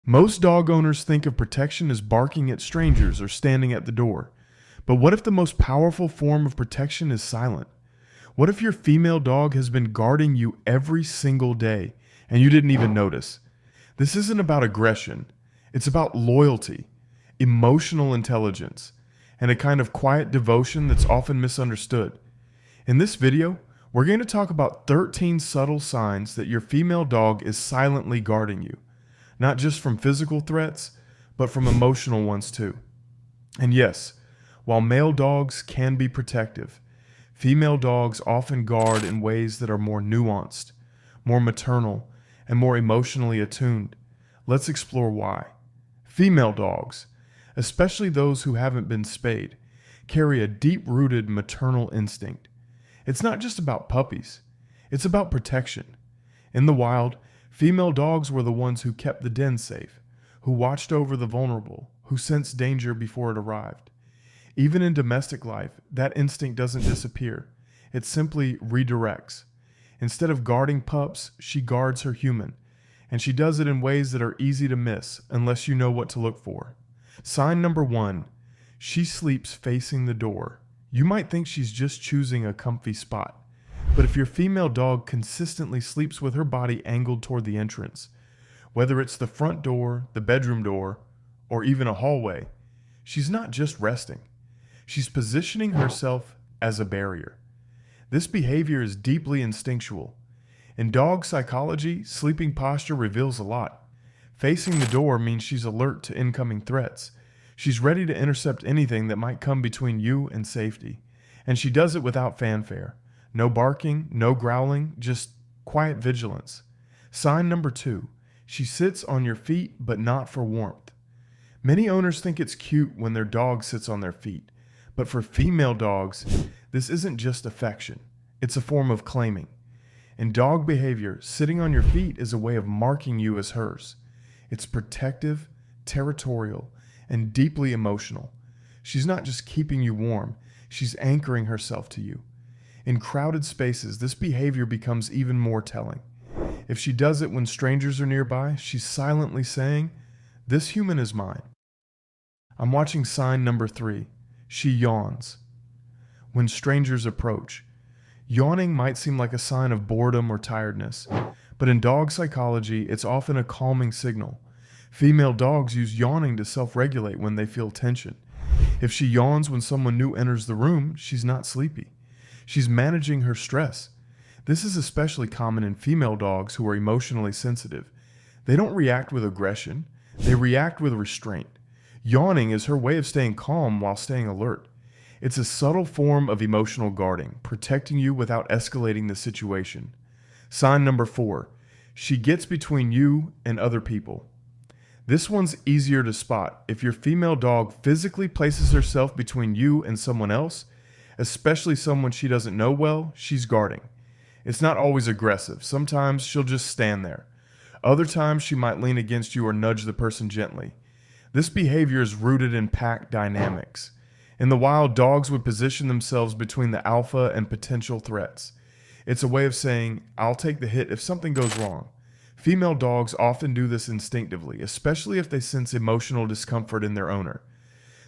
Most dog owners think of protection as barking at strangers or standing at the door. But what if the most powerful form of protection is silent? What if your female dog has been guarding you every single day and you didn't even notice? This isn't about aggression. It's about loyalty, emotional intelligence, and a kind of quiet devotion that's often misunderstood. In this video, we're going to talk about 13 subtle signs that your female dog is silently guarding you, not just from physical threats, but from emotional ones too. And yes, while male dogs can be protective, female dogs often guard in ways that are more nuanced, more maternal, and more emotionally attuned. Let's explore why. Female dogs, especially those who haven't been spayed, carry a deep-rooted maternal instinct. It's not just about puppies, it's about protection. In the wild, female dogs were the ones who kept the den safe, who watched over the vulnerable, who sensed danger before it arrived. Even in domestic life, that instinct doesn't disappear. It simply redirects. Instead of guarding pups, she guards her human, and she does it in ways that are easy to miss unless you know what to look for. Sign number 1, she sleeps facing the door. You might think she's just choosing a comfy spot, but if your female dog consistently sleeps with her body angled toward the entrance, whether it's the front door, the bedroom door, or even a hallway, she's not just resting. She's positioning herself as a barrier. This behavior is deeply instinctual. In dog psychology, sleeping posture reveals a lot. Facing the door means she's alert to incoming threats. She's ready to intercept anything that might come between you and safety. And she does it without fanfare. No barking, no growling, just quiet vigilance. Sign number 2, she sits on your feet but not for warmth. Many owners think it's cute when their dog sits on their feet. But for female dogs, this isn't just affection. It's a form of claiming. In dog behavior, sitting on your feet is a way of marking you as hers. It's protective, territorial, and deeply emotional. She's not just keeping you warm, she's anchoring herself to you. In crowded spaces, this behavior becomes even more telling. If she does it when strangers are nearby, she's silently saying, "This human is mine." I'm watching sign number 3. She yawns. When strangers approach, yawning might seem like a sign of boredom or tiredness, but in dog psychology, it's often a calming signal. Female dogs use yawning to self-regulate when they feel tension. If she yawns when someone new enters the room, she's not sleepy. She's managing her stress. This is especially common in female dogs who are emotionally sensitive. They don't react with aggression, they react with restraint. Yawning is her way of staying calm while staying alert. It's a subtle form of emotional guarding, protecting you without escalating the situation. Sign number 4, she gets between you and other people. This one's easier to spot. If your female dog physically places herself between you and someone else, especially someone she doesn't know well, she's guarding. It's not always aggressive. Sometimes she'll just stand there. Other times she might lean against you or nudge the person gently. This behavior is rooted in pack dynamics. In the wild, dogs would position themselves between the alpha and potential threats. It's a way of saying, "I'll take the hit if something goes wrong." Female dogs often do this instinctively, especially if they sense emotional discomfort in their owner.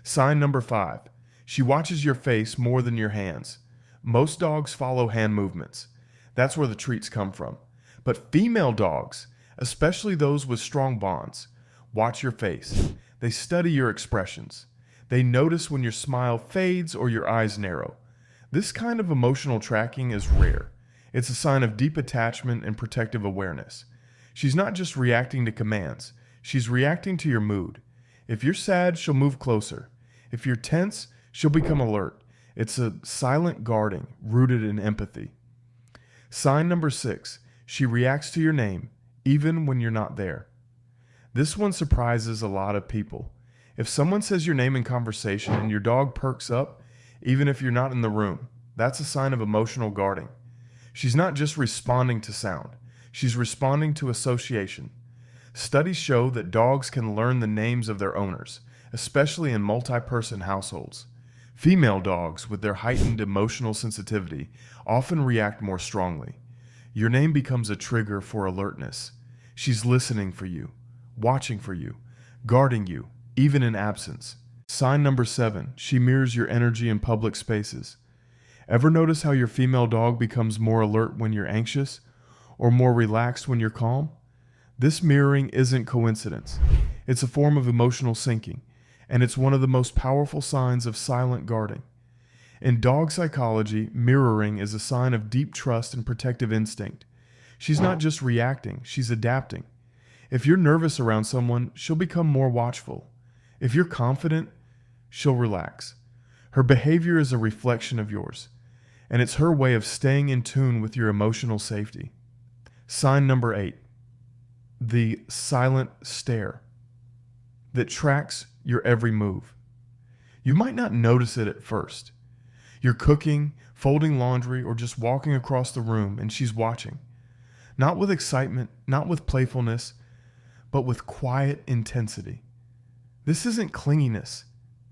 Sign number 5, she watches your face more than your hands. Most dogs follow hand movements. That's where the treats come from. But female dogs, especially those with strong bonds, watch your face. They study your expressions. They notice when your smile fades or your eyes narrow. This kind of emotional tracking is rare. It's a sign of deep attachment and protective awareness. She's not just reacting to commands. She's reacting to your mood. If you're sad, she'll move closer. If you're tense, she'll become alert. It's a silent guarding rooted in empathy. Sign number 6, she reacts to your name, even when you're not there. This one surprises a lot of people. If someone says your name in conversation and your dog perks up, even if you're not in the room, that's a sign of emotional guarding. She's not just responding to sound, she's responding to association. Studies show that dogs can learn the names of their owners, especially in multi-person households. Female dogs, with their heightened emotional sensitivity, often react more strongly. Your name becomes a trigger for alertness. She's listening for you, watching for you, guarding you, even in absence. Sign number 7, she mirrors your energy in public spaces. Ever notice how your female dog becomes more alert when you're anxious, or more relaxed when you're calm? This mirroring isn't coincidence. It's a form of emotional syncing, and it's one of the most powerful signs of silent guarding. In dog psychology, mirroring is a sign of deep trust and protective instinct. She's not just reacting, she's adapting. If you're nervous around someone, she'll become more watchful. If you're confident, she'll relax. Her behavior is a reflection of yours, and it's her way of staying in tune with your emotional safety. Sign number 8, the silent stare that tracks your every move. You might not notice it at first. You're cooking, folding laundry, or just walking across the room, and she's watching. Not with excitement, not with playfulness, but with quiet intensity. This isn't clinginess,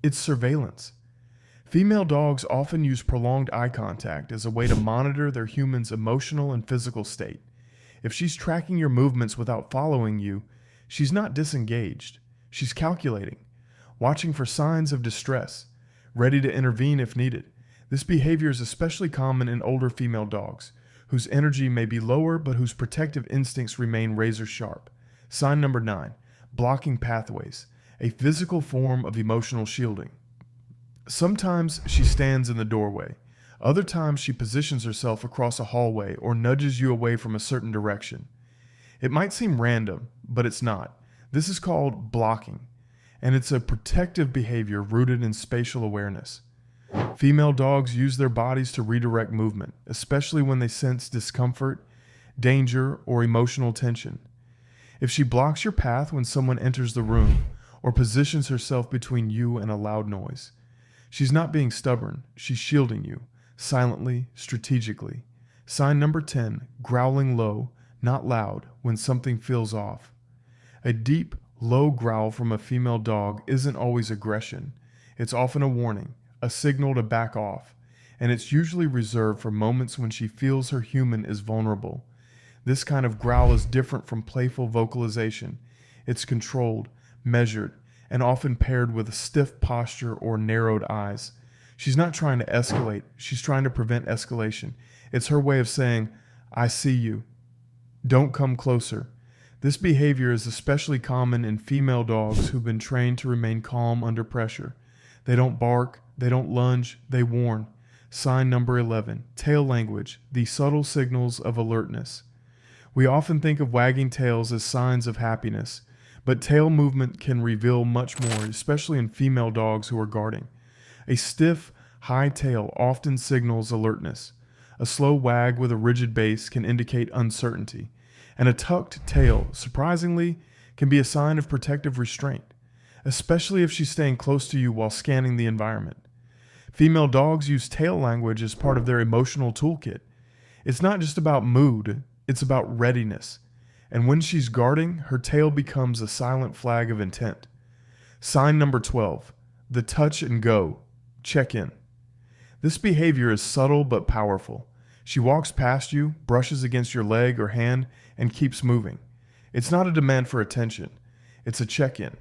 it's surveillance. Female dogs often use prolonged eye contact as a way to monitor their human's emotional and physical state. If she's tracking your movements without following you, she's not disengaged. She's calculating, watching for signs of distress, ready to intervene if needed. This behavior is especially common in older female dogs, whose energy may be lower but whose protective instincts remain razor sharp. Sign number 9, blocking pathways, a physical form of emotional shielding. Sometimes she stands in the doorway. Other times she positions herself across a hallway or nudges you away from a certain direction. It might seem random, but it's not. This is called blocking, and it's a protective behavior rooted in spatial awareness. Female dogs use their bodies to redirect movement, especially when they sense discomfort, danger, or emotional tension. If she blocks your path when someone enters the room or positions herself between you and a loud noise, she's not being stubborn, she's shielding you, silently, strategically. Sign number 10, growling low, not loud, when something feels off. A deep, low growl from a female dog isn't always aggression. It's often a warning, a signal to back off, and it's usually reserved for moments when she feels her human is vulnerable. This kind of growl is different from playful vocalization. It's controlled, measured, and often paired with a stiff posture or narrowed eyes. She's not trying to escalate, she's trying to prevent escalation. It's her way of saying, "I see you. Don't come closer." This behavior is especially common in female dogs who've been trained to remain calm under pressure. They don't bark, they don't lunge, they warn. Sign number 11, tail language, the subtle signals of alertness. We often think of wagging tails as signs of happiness, but tail movement can reveal much more, especially in female dogs who are guarding. A stiff, high tail often signals alertness. A slow wag with a rigid base can indicate uncertainty, and a tucked tail, surprisingly, can be a sign of protective restraint, especially if she's staying close to you while scanning the environment. Female dogs use tail language as part of their emotional toolkit. It's not just about mood, it's about readiness. And when she's guarding, her tail becomes a silent flag of intent. Sign number 12, the touch and go, check in. This behavior is subtle but powerful. She walks past you, brushes against your leg or hand, and keeps moving. It's not a demand for attention, it's a check-in.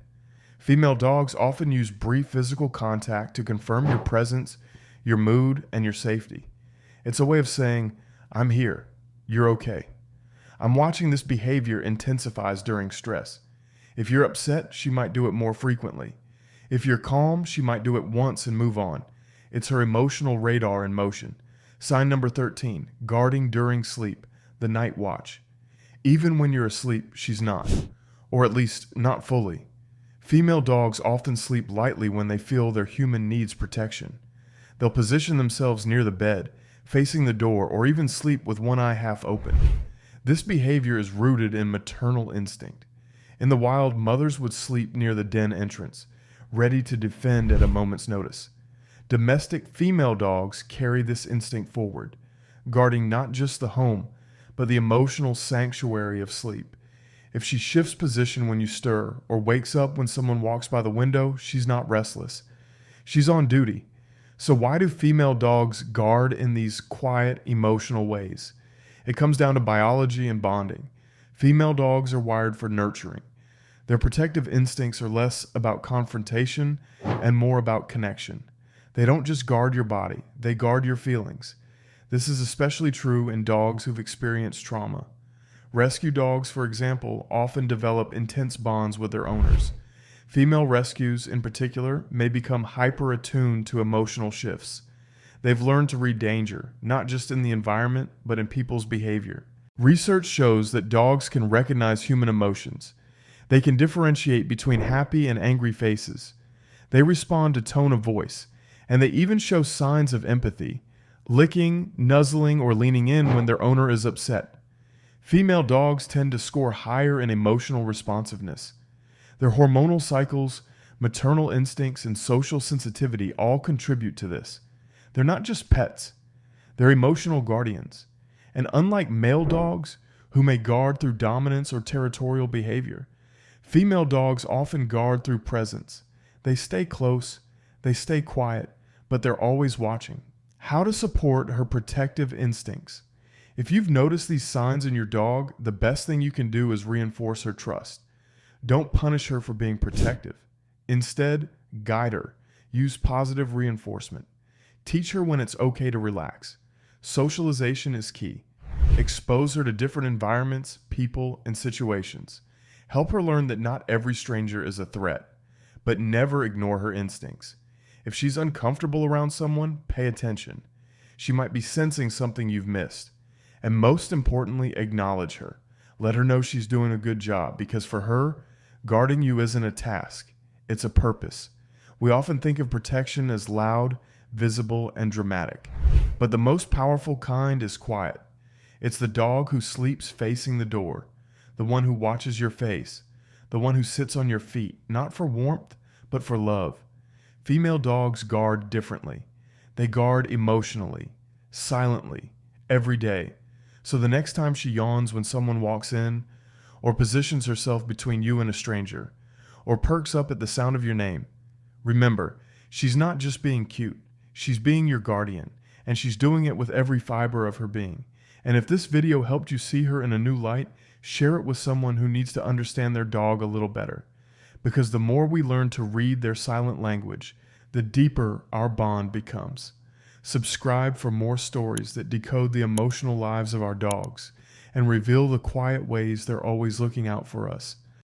Female dogs often use brief physical contact to confirm your presence, your mood, and your safety. It's a way of saying, "I'm here, you're okay." I'm watching this behavior intensifies during stress. If you're upset, she might do it more frequently. If you're calm, she might do it once and move on. It's her emotional radar in motion. Sign number 13, guarding during sleep, the night watch. Even when you're asleep, she's not, or at least not fully. Female dogs often sleep lightly when they feel their human needs protection. They'll position themselves near the bed, facing the door, or even sleep with one eye half open. This behavior is rooted in maternal instinct. In the wild, mothers would sleep near the den entrance, ready to defend at a moment's notice. Domestic female dogs carry this instinct forward, guarding not just the home, but the emotional sanctuary of sleep. If she shifts position when you stir, or wakes up when someone walks by the window, she's not restless. She's on duty. So why do female dogs guard in these quiet, emotional ways? It comes down to biology and bonding. Female dogs are wired for nurturing. Their protective instincts are less about confrontation and more about connection. They don't just guard your body, they guard your feelings. This is especially true in dogs who've experienced trauma. Rescue dogs, for example, often develop intense bonds with their owners. Female rescues, in particular, may become hyper-attuned to emotional shifts. They've learned to read danger, not just in the environment, but in people's behavior. Research shows that dogs can recognize human emotions. They can differentiate between happy and angry faces. They respond to tone of voice, and they even show signs of empathy, licking, nuzzling, or leaning in when their owner is upset. Female dogs tend to score higher in emotional responsiveness. Their hormonal cycles, maternal instincts, and social sensitivity all contribute to this. They're not just pets, they're emotional guardians. And unlike male dogs, who may guard through dominance or territorial behavior, female dogs often guard through presence. They stay close, they stay quiet, but they're always watching. How to support her protective instincts. If you've noticed these signs in your dog, the best thing you can do is reinforce her trust. Don't punish her for being protective. Instead, guide her. Use positive reinforcement. Teach her when it's okay to relax. Socialization is key. Expose her to different environments, people, and situations. Help her learn that not every stranger is a threat, but never ignore her instincts. If she's uncomfortable around someone, pay attention. She might be sensing something you've missed. And most importantly, acknowledge her. Let her know she's doing a good job, because for her, guarding you isn't a task, it's a purpose. We often think of protection as loud, visible, and dramatic, but the most powerful kind is quiet. It's the dog who sleeps facing the door, the one who watches your face, the one who sits on your feet, not for warmth, but for love. Female dogs guard differently. They guard emotionally, silently, every day. So the next time she yawns when someone walks in, or positions herself between you and a stranger, or perks up at the sound of your name, remember, she's not just being cute. She's being your guardian, and she's doing it with every fiber of her being. And if this video helped you see her in a new light, share it with someone who needs to understand their dog a little better. Because the more we learn to read their silent language, the deeper our bond becomes. Subscribe for more stories that decode the emotional lives of our dogs and reveal the quiet ways they're always looking out for us.